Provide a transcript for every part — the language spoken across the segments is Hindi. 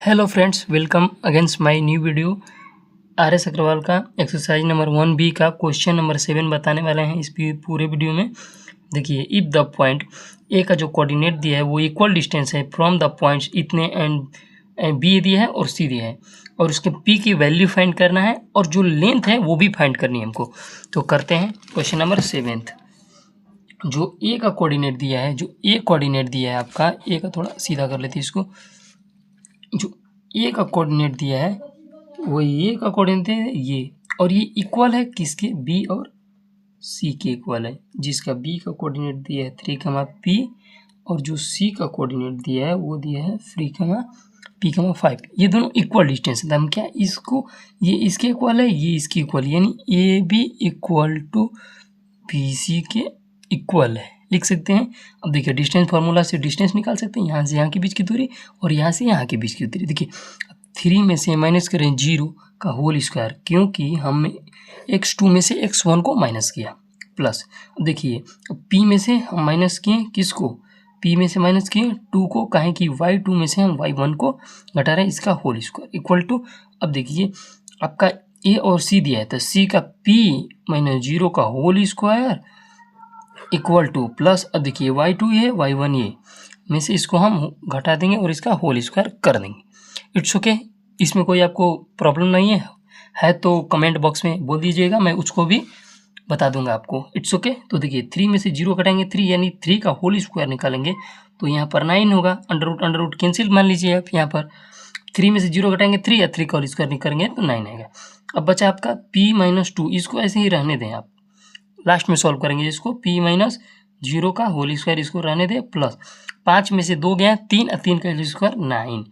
Hello friends, welcome against my new video. RS Agarwal का एक्सरसाइज नंबर 1B का क्वेश्चन नंबर 7 बताने वाले हैं इस पूरे वीडियो में। देखिए, इफ द पॉइंट ए का जो कोऑर्डिनेट दिया है वो इक्वल डिस्टेंस है फ्रॉम द पॉइंट्स इतने एंड बी दिया है और सी दिया है, और उसके पी की वैल्यू फाइंड करना है और जो लेंथ है वो भी फाइंड करनी है हमको। तो करते हैं क्वेश्चन नंबर 7। जो ए का कोऑर्डिनेट दिया है, जो ए कोऑर्डिनेट दिया है आपका, ए का थोड़ा सीधा कर लेते हैं इसको। जो ए का कोऑर्डिनेट दिया है वो ए का कोऑर्डिनेट है ये, और ये इक्वल है किसके, बी और सी के इक्वल है। जिसका बी का कोऑर्डिनेट दिया है 3, और जो सी का कोऑर्डिनेट दिया है वो दिया है 3, P, 5। ये दोनों इक्वल डिस्टेंस है। हम क्या इसको, ये इसके इक्वल है, ये इसके इक्वल, यानी A B equal to B C के इक्वल है, लिख सकते हैं। अब देखिए, डिस्टेंस फार्मूला से डिस्टेंस निकाल सकते हैं, यहाँ से यहाँ के बीच की दूरी और यहाँ से यहाँ के बीच की दूरी। देखिए, 3 में से माइनस करें 0 का होल स्क्वायर, क्योंकि हमने x2 में से x1 को माइनस किया, प्लस देखिए p में से हम माइनस किए किसको, p में से माइनस किए 2 को, कहें कि y2 में से हम y1 को घटा रहे हैं, इसका होल स्क्वायर इक्वल टू। अब देखिए, आपका a और c दिया है, तो c का p माइनस 0 का whole square equal to plus, अब देखिए y2 ये y1 ये में से इसको हम घटा देंगे और इसका होल स्क्वायर कर देंगे। इट्स ओके, इसमें कोई आपको प्रॉब्लम नहीं है तो कमेंट बॉक्स में बोल दीजिएगा, मैं उसको भी बता दूंगा आपको। It's okay. तो देखिए, 3 में से 0 घटाएंगे 3, यानी 3 का होल स्क्वायर निकालेंगे तो यहाँ पर 9 होगा। अंडर रूट कैंसिल मान लीजिए आप, यहाँ पर 3 में से 0 घटाएंगे 3, या 3 का होल स्क्वायर निकालेंगे तो 9 आएगा। अब बचा आपका p-2, इसको ऐसे ही रहने दें, आप लास्ट में सॉल्व करेंगे इसको। p-0 का होल स्क्वायर इसको रहने दें, प्लस 5 में से 2 गया 3, और 3 का होल स्क्वायर 9,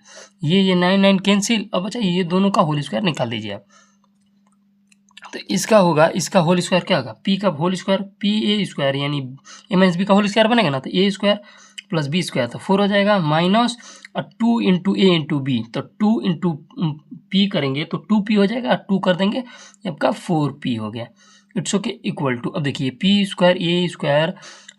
ये 9 कैंसिल। अब बचा ये दोनों का होल स्क्वायर निकाल दीजिए आप। तो इसका होगा, इसका होल स्क्वायर क्या होगा, p का होल स्क्वायर p(a²), यानी a माइनस बी का होल स्क्वायर बनेगा ना, तो a² प्लस b² तो 4 हो जाएगा, माइनस 2 इंटू ए इंटू बी, तो 2 इंटू पी करेंगे तो 2p हो जाएगा, 2 कर देंगे आपका 4p हो गया। इट्स ओके, इक्वल टू, अब देखिए p²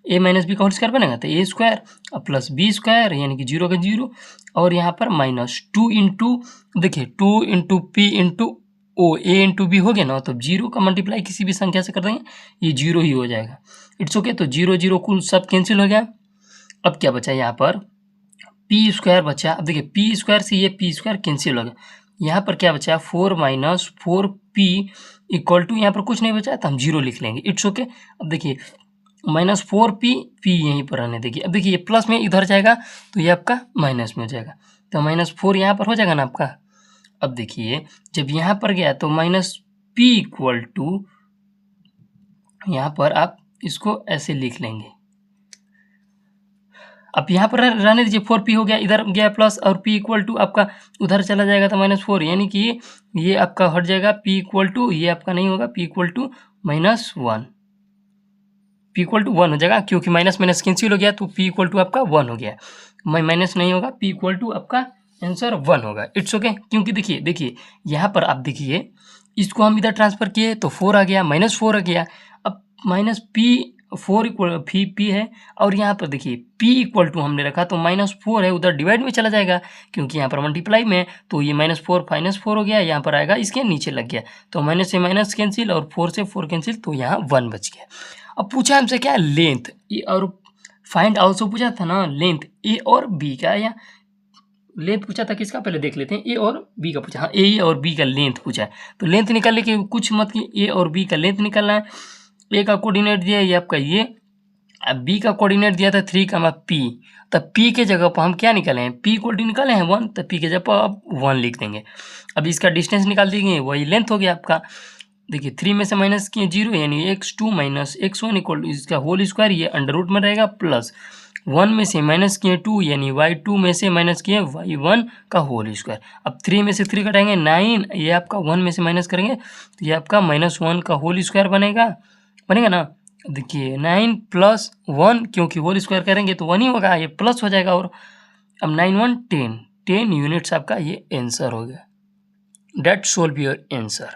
a माइनस बी का होल स्क्वायर बनेगा तो a² और प्लस b² यानी कि 0 का 0, और यहाँ पर माइनस 2 इंटू, देखिए 2 इंटू पी इंटू ओ, ए इंटू बी हो गया ना, तो 0 का मल्टीप्लाई किसी भी संख्या से कर देंगे ये 0 ही हो जाएगा। इट्स ओके, तो 0 0 कुल सब कैंसिल हो गया। अब क्या बचा यहाँ पर, p² बचा। अब देखिए, p² से ये p² कैंसिल हो गया, यहाँ पर क्या बचा 4 माइनस 4p इक्वल टू, यहाँ पर कुछ नहीं बचा तो हम 0 लिख लेंगे। It's okay. अब देखिए माइनस 4p, p यहीं पर रहने देखिए। अब देखिए, ये प्लस में इधर जाएगा तो ये आपका माइनस में हो जाएगा, तो -4 यहाँ पर हो जाएगा ना आपका। अब देखिए, जब यहाँ पर गया तो -p इक्वल टू, यहाँ पर आप इसको ऐसे लिख लेंगे। अब यहाँ पर रहने दीजिए, 4p हो गया, इधर गया प्लस, और p इक्वल टू आपका उधर चला जाएगा तो -4, यानी कि ये आपका हट जाएगा, p इक्वल टू, ये आपका नहीं होगा, p equal to -1, p equal to 1 हो जाएगा, क्योंकि माइनस माइनस कैंसिल हो गया तो p इक्वल टू आपका 1 हो गया, माइनस नहीं होगा, p इक्वल टू आपका आंसर 1 होगा। इट्स ओके, क्योंकि देखिए यहाँ पर आप देखिए, इसको हम इधर ट्रांसफर किए तो 4 आ गया, -4 आ गया। अब माइनस p4 इक्वल p है, और यहाँ पर देखिए p इक्वल टू हमने रखा तो -4 है, उधर डिवाइड में चला जाएगा, क्योंकि यहाँ पर मल्टीप्लाई में, तो ये -4 हो गया, यहाँ पर आएगा इसके नीचे लग गया, तो माइनस से माइनस कैंसिल और 4 से 4 कैंसिल, तो यहाँ 1 बच गया। अब पूछा हमसे क्या, लेंथ, और फाइंड आल्सो पूछा था ना, लेंथ ए और बी का, या लेंथ पूछा था किसका, पहले देख लेते हैं, ए और बी का पूछा। हाँ, ए और बी का लेंथ पूछा है, तो लेंथ निकालने के कुछ मत कि ए और बी का लेंथ निकालना है। ए का कोऑर्डिनेट दिया है ये आपका ये, अब बी का कोऑर्डिनेट दिया था 3, तब p के जगह पर हम क्या निकाले हैं, p इक्वल टू निकाले हैं 1, तो p के जगह पर आप 1 लिख देंगे। अब इसका डिस्टेंस निकाल देंगे, वही लेंथ हो गया आपका। देखिए, 3 में से माइनस किए 0, यानी x2 minus x1 equal to इसका होल स्क्वायर, ये अंडर रूट में रहेगा, प्लस 1 में से माइनस किए 2, यानी y2 में से माइनस किए y1 का होल स्क्वायर। अब 3 में से 3 घटाएंगे 9, ये आपका 1 में से माइनस करेंगे तो ये आपका -1 का होल स्क्वायर बनेगा ना। देखिए 9 + 1, क्योंकि होल स्क्वायर करेंगे तो 1 ही होगा, ये प्लस हो जाएगा, और अब 9 1 10 यूनिट्स आपका ये आंसर हो गया। That solve your answer.